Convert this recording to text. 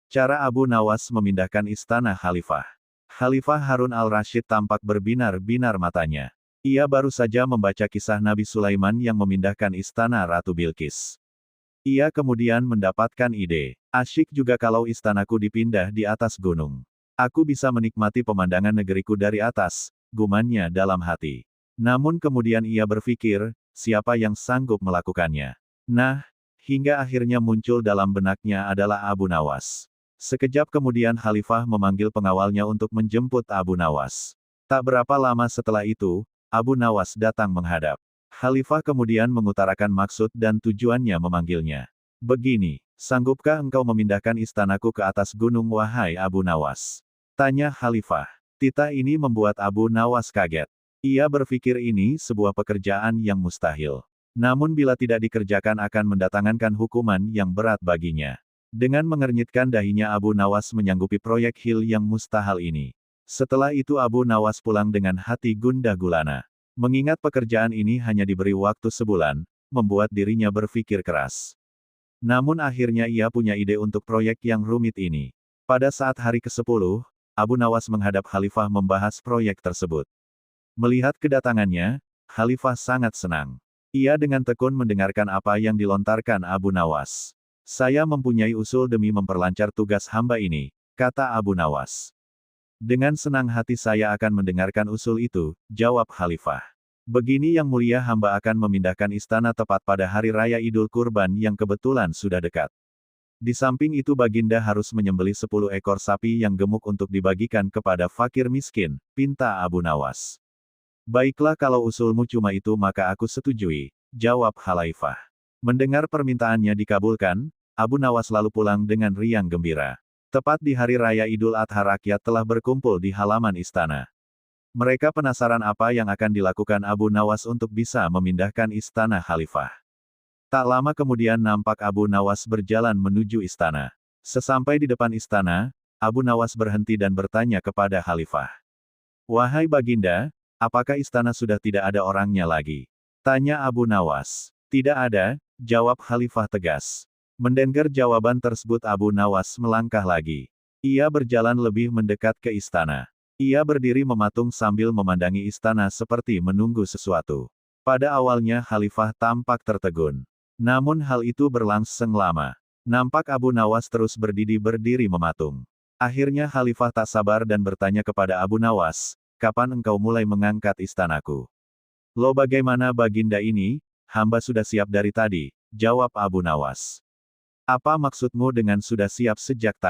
Cara Abu Nawas memindahkan istana Khalifah. Khalifah Harun al-Rashid tampak berbinar-binar matanya. Ia baru saja membaca kisah Nabi Sulaiman yang memindahkan istana Ratu Bilqis. Ia kemudian mendapatkan ide. Asyik juga kalau istanaku dipindah di atas gunung. Aku bisa menikmati pemandangan negeriku dari atas, gumannya dalam hati. Namun kemudian ia berpikir, siapa yang sanggup melakukannya? Nah, hingga akhirnya muncul dalam benaknya adalah Abu Nawas. Sekejap kemudian Khalifah memanggil pengawalnya untuk menjemput Abu Nawas. Tak berapa lama setelah itu, Abu Nawas datang menghadap. Khalifah kemudian mengutarakan maksud dan tujuannya memanggilnya. Begini, sanggupkah engkau memindahkan istanaku ke atas gunung wahai Abu Nawas? Tanya Khalifah. Titah ini membuat Abu Nawas kaget. Ia berpikir ini sebuah pekerjaan yang mustahil. Namun bila tidak dikerjakan akan mendatangkan hukuman yang berat baginya. Dengan mengernyitkan dahinya Abu Nawas menyanggupi proyek hil yang mustahil ini. Setelah itu Abu Nawas pulang dengan hati gundah gulana. Mengingat pekerjaan ini hanya diberi waktu sebulan, membuat dirinya berpikir keras. Namun akhirnya ia punya ide untuk proyek yang rumit ini. Pada saat hari ke-10, Abu Nawas menghadap Khalifah membahas proyek tersebut. Melihat kedatangannya, Khalifah sangat senang. Ia dengan tekun mendengarkan apa yang dilontarkan Abu Nawas. Saya mempunyai usul demi memperlancar tugas hamba ini, kata Abu Nawas. Dengan senang hati saya akan mendengarkan usul itu, jawab Khalifah. Begini yang mulia hamba akan memindahkan istana tepat pada hari raya Idul Kurban yang kebetulan sudah dekat. Di samping itu Baginda harus menyembelih 10 ekor sapi yang gemuk untuk dibagikan kepada fakir miskin, pinta Abu Nawas. Baiklah kalau usulmu cuma itu maka aku setujui, jawab Khalifah. Mendengar permintaannya dikabulkan, Abu Nawas lalu pulang dengan riang gembira. Tepat di hari raya Idul Adha rakyat telah berkumpul di halaman istana. Mereka penasaran apa yang akan dilakukan Abu Nawas untuk bisa memindahkan istana Khalifah. Tak lama kemudian nampak Abu Nawas berjalan menuju istana. Sesampai di depan istana, Abu Nawas berhenti dan bertanya kepada Khalifah. Wahai Baginda, apakah istana sudah tidak ada orangnya lagi? Tanya Abu Nawas. Tidak ada, jawab Khalifah tegas. Mendengar jawaban tersebut Abu Nawas melangkah lagi. Ia berjalan lebih mendekat ke istana. Ia berdiri mematung sambil memandangi istana seperti menunggu sesuatu. Pada awalnya Khalifah tampak tertegun. Namun hal itu berlangsung lama. Nampak Abu Nawas terus berdiri mematung. Akhirnya Khalifah tak sabar dan bertanya kepada Abu Nawas, kapan engkau mulai mengangkat istanaku? Lo bagaimana Baginda ini? Hamba sudah siap dari tadi, jawab Abu Nawas. Apa maksudmu dengan sudah siap sejak tadi?